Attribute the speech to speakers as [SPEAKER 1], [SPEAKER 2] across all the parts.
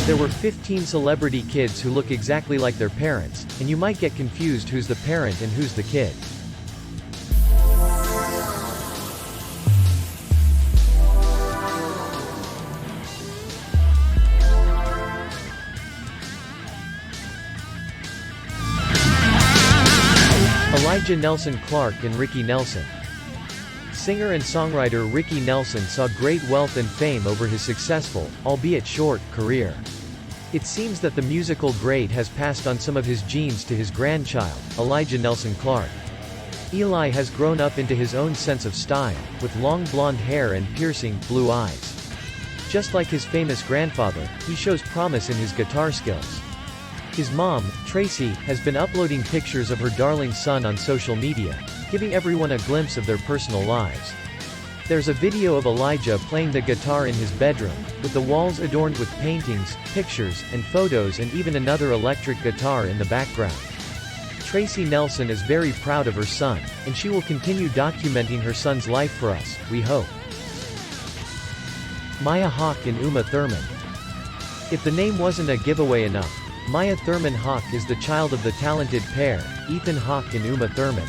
[SPEAKER 1] There were 15 celebrity kids who look exactly like their parents, and you might get confused who's the parent and who's the kid. Elijah Nelson Clark and Ricky Nelson. Singer and songwriter Ricky Nelson saw great wealth and fame over his successful, albeit short, career. It seems that the musical great has passed on some of his genes to his grandchild, Elijah Nelson Clark. Eli has grown up into his own sense of style, with long blonde hair and piercing, blue eyes. Just like his famous grandfather, he shows promise in his guitar skills. His mom, Tracy, has been uploading pictures of her darling son on social media, giving everyone a glimpse of their personal lives. There's a video of Elijah playing the guitar in his bedroom, with the walls adorned with paintings, pictures, and photos, and even another electric guitar in the background. Tracy Nelson is very proud of her son, and she will continue documenting her son's life for us, we hope. Maya Hawke and Uma Thurman. If the name wasn't a giveaway enough, Maya Thurman Hawke is the child of the talented pair, Ethan Hawke and Uma Thurman.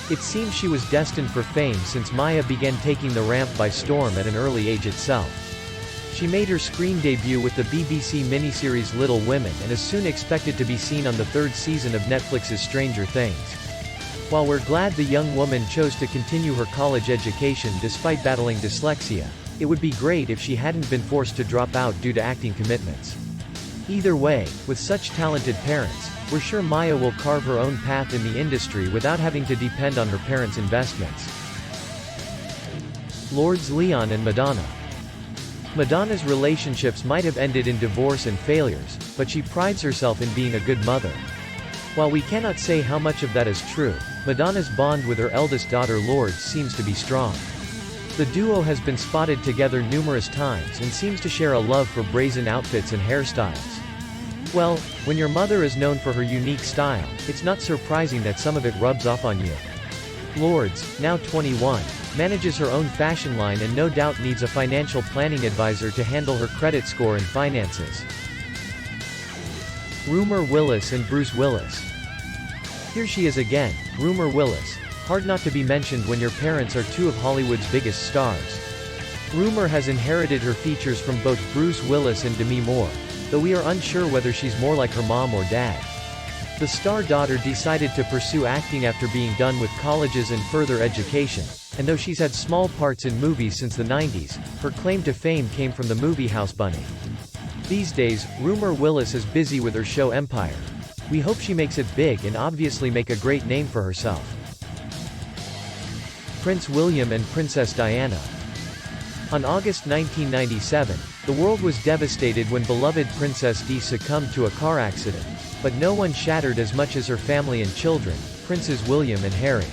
[SPEAKER 1] It seems she was destined for fame since Maya began taking the ramp by storm at an early age itself. She made her screen debut with the BBC miniseries Little Women and is soon expected to be seen on the third season of Netflix's Stranger Things. While we're glad the young woman chose to continue her college education despite battling dyslexia, it would be great if she hadn't been forced to drop out due to acting commitments. Either way, with such talented parents, we're sure Maya will carve her own path in the industry without having to depend on her parents' investments. Lourdes Leon and Madonna. Madonna's relationships might have ended in divorce and failures, but she prides herself in being a good mother. While we cannot say how much of that is true, Madonna's bond with her eldest daughter Lourdes seems to be strong. The duo has been spotted together numerous times and seems to share a love for brazen outfits and hairstyles. Well, when your mother is known for her unique style, it's not surprising that some of it rubs off on you. Lourdes, now 21, manages her own fashion line and no doubt needs a financial planning advisor to handle her credit score and finances. Rumor Willis and Bruce Willis. Here she is again, Rumor Willis. Hard not to be mentioned when your parents are two of Hollywood's biggest stars. Rumor has inherited her features from both Bruce Willis and Demi Moore, though we are unsure whether she's more like her mom or dad. The star daughter decided to pursue acting after being done with colleges and further education, and though she's had small parts in movies since the 90s, her claim to fame came from the movie House Bunny. These days, Rumor Willis is busy with her show Empire. We hope she makes it big and obviously make a great name for herself. Prince William and Princess Diana. On August 1997, the world was devastated when beloved Princess Di succumbed to a car accident, but no one shattered as much as her family and children, Princes William and Harry.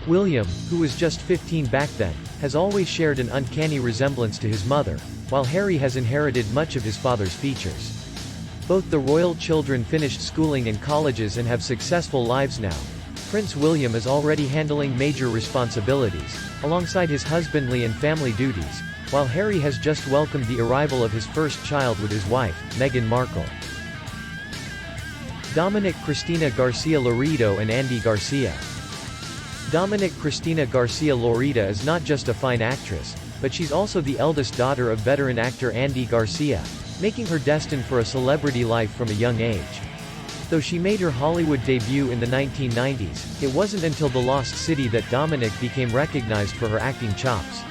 [SPEAKER 1] William, who was just 15 back then, has always shared an uncanny resemblance to his mother, while Harry has inherited much of his father's features. Both the royal children finished schooling in colleges and have successful lives now. Prince William is already handling major responsibilities, alongside his husbandly and family duties, while Harry has just welcomed the arrival of his first child with his wife, Meghan Markle. Dominic Cristina Garcia-LORIDO and Andy Garcia. Dominic Cristina Garcia-LORIDO is not just a fine actress, but she's also the eldest daughter of veteran actor Andy Garcia, making her destined for a celebrity life from a young age. Though she made her Hollywood debut in the 1990s, it wasn't until The Lost City that Dominic became recognized for her acting chops.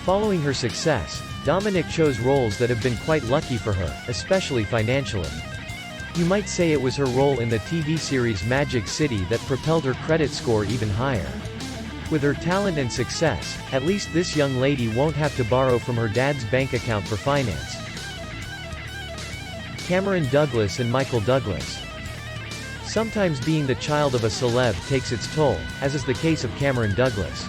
[SPEAKER 1] Following her success, Dominic chose roles that have been quite lucky for her, especially financially. You might say it was her role in the TV series Magic City that propelled her credit score even higher. With her talent and success, at least this young lady won't have to borrow from her dad's bank account for finance. Cameron Douglas and Michael Douglas. Sometimes being the child of a celeb takes its toll, as is the case of Cameron Douglas.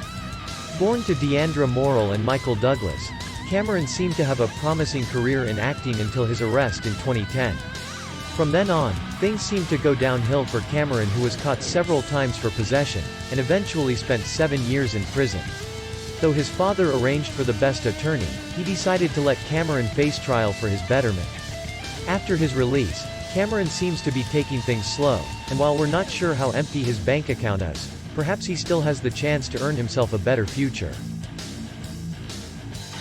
[SPEAKER 1] Born to Deandra Morrill and Michael Douglas, Cameron seemed to have a promising career in acting until his arrest in 2010. From then on, things seemed to go downhill for Cameron, who was caught several times for possession, and eventually spent 7 years in prison. Though his father arranged for the best attorney, he decided to let Cameron face trial for his betterment. After his release, Cameron seems to be taking things slow, and while we're not sure how empty his bank account is, perhaps he still has the chance to earn himself a better future.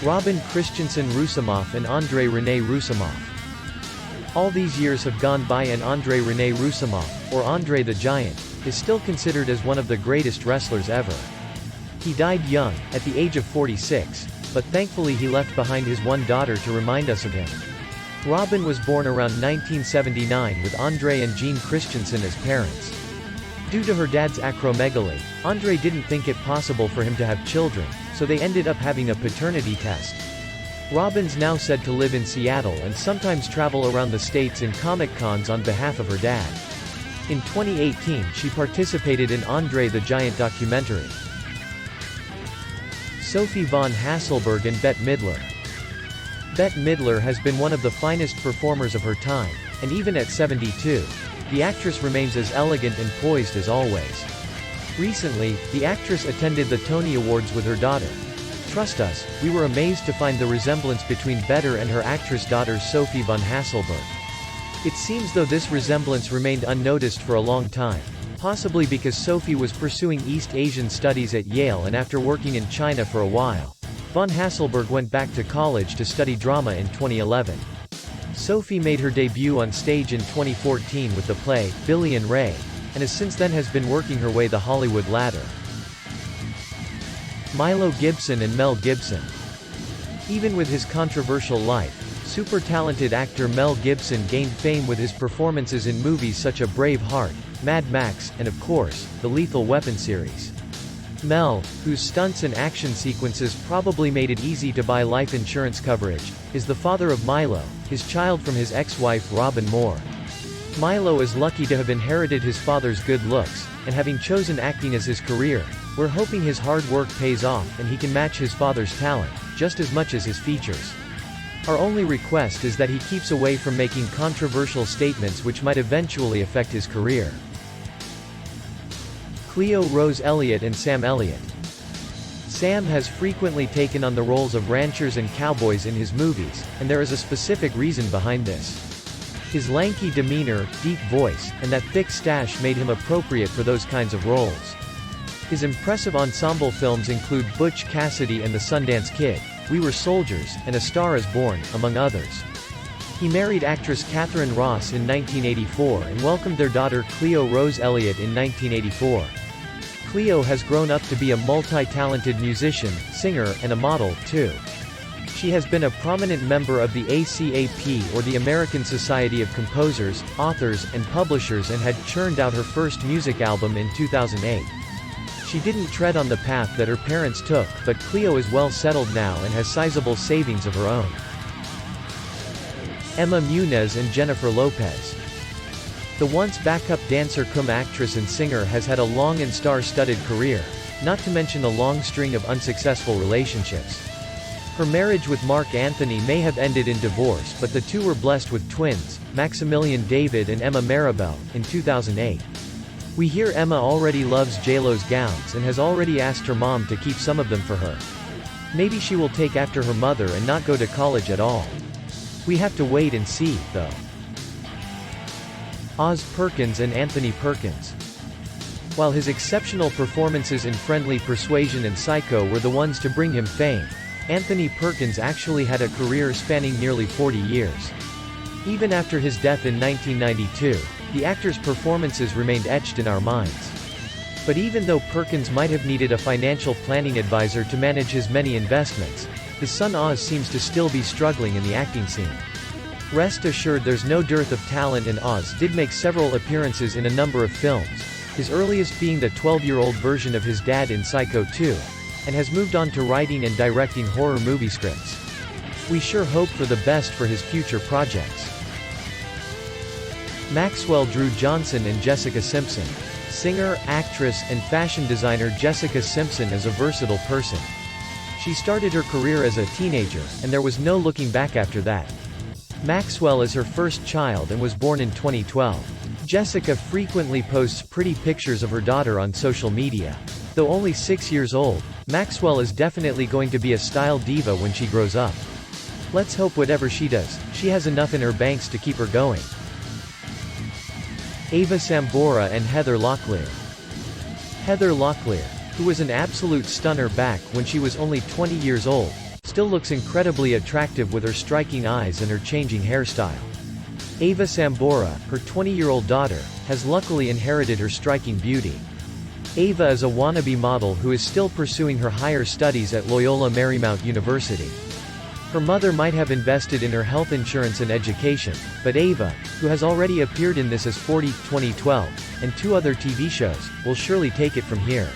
[SPEAKER 1] Robin Christensen Roussimoff and André René Roussimoff. All these years have gone by and André René Roussimoff, or André the Giant, is still considered as one of the greatest wrestlers ever. He died young, at the age of 46, but thankfully he left behind his one daughter to remind us of him. Robin was born around 1979 with André and Jean Christensen as parents. Due to her dad's acromegaly, André didn't think it possible for him to have children, so they ended up having a paternity test. Robin's now said to live in Seattle and sometimes travel around the states in Comic-Cons on behalf of her dad. In 2018 she participated in André the Giant documentary. Sophie von Hasselberg and Bette Midler. Bette Midler has been one of the finest performers of her time, and even at 72, the actress remains as elegant and poised as always. Recently, the actress attended the Tony Awards with her daughter. Trust us, we were amazed to find the resemblance between Bette and her actress daughter Sophie von Hasselberg. It seems though this resemblance remained unnoticed for a long time, possibly because Sophie was pursuing East Asian studies at Yale and after working in China for a while, von Hasselberg went back to college to study drama in 2011. Sophie made her debut on stage in 2014 with the play, Billy and Ray, and since then has been working her way the Hollywood ladder. Milo Gibson and Mel Gibson. Even with his controversial life, super talented actor Mel Gibson gained fame with his performances in movies such as Brave Heart, Mad Max, and of course, the Lethal Weapon series. Mel, whose stunts and action sequences probably made it easy to buy life insurance coverage, is the father of Milo, his child from his ex-wife Robin Moore. Milo is lucky to have inherited his father's good looks, and having chosen acting as his career, we're hoping his hard work pays off and he can match his father's talent, just as much as his features. Our only request is that he keeps away from making controversial statements which might eventually affect his career. Cleo Rose Elliott and Sam Elliott. Sam has frequently taken on the roles of ranchers and cowboys in his movies, and there is a specific reason behind this. His lanky demeanor, deep voice, and that thick stash made him appropriate for those kinds of roles. His impressive ensemble films include Butch Cassidy and the Sundance Kid, We Were Soldiers, and A Star Is Born, among others. He married actress Catherine Ross in 1984 and welcomed their daughter Cleo Rose Elliott in 1984. Cleo has grown up to be a multi-talented musician, singer, and a model, too. She has been a prominent member of the ACAP or the American Society of Composers, Authors, and Publishers and had churned out her first music album in 2008. She didn't tread on the path that her parents took, but Cleo is well settled now and has sizable savings of her own. Emma Munoz and Jennifer Lopez. The once backup dancer cum actress and singer has had a long and star-studded career, not to mention a long string of unsuccessful relationships. Her marriage with Mark Anthony may have ended in divorce, but the two were blessed with twins, Maximilian David and Emma Maribel, in 2008. We hear Emma already loves JLo's gowns and has already asked her mom to keep some of them for her. Maybe she will take after her mother and not go to college at all. We have to wait and see, though. Oz Perkins and Anthony Perkins. While his exceptional performances in Friendly Persuasion and Psycho were the ones to bring him fame, Anthony Perkins actually had a career spanning nearly 40 years. Even after his death in 1992, the actor's performances remained etched in our minds. But even though Perkins might have needed a financial planning advisor to manage his many investments, his son Oz seems to still be struggling in the acting scene. Rest assured there's no dearth of talent, and Oz did make several appearances in a number of films, his earliest being the 12-year-old version of his dad in Psycho 2, and has moved on to writing and directing horror movie scripts. We sure hope for the best for his future projects. Maxwell Drew Johnson and Jessica Simpson. Singer, actress, and fashion designer Jessica Simpson is a versatile person. She started her career as a teenager, and there was no looking back after that. Maxwell is her first child and was born in 2012. Jessica frequently posts pretty pictures of her daughter on social media. Though only 6 years old, Maxwell is definitely going to be a style diva when she grows up. Let's hope whatever she does, she has enough in her banks to keep her going. Ava Sambora and Heather Locklear. Heather Locklear, who was an absolute stunner back when she was only 20 years old, still looks incredibly attractive with her striking eyes and her changing hairstyle. Ava Sambora, her 20-year-old daughter, has luckily inherited her striking beauty. Ava is a wannabe model who is still pursuing her higher studies at Loyola Marymount University. Her mother might have invested in her health insurance and education, but Ava, who has already appeared in This Is 40, 2012, and 2 other TV shows, will surely take it from here.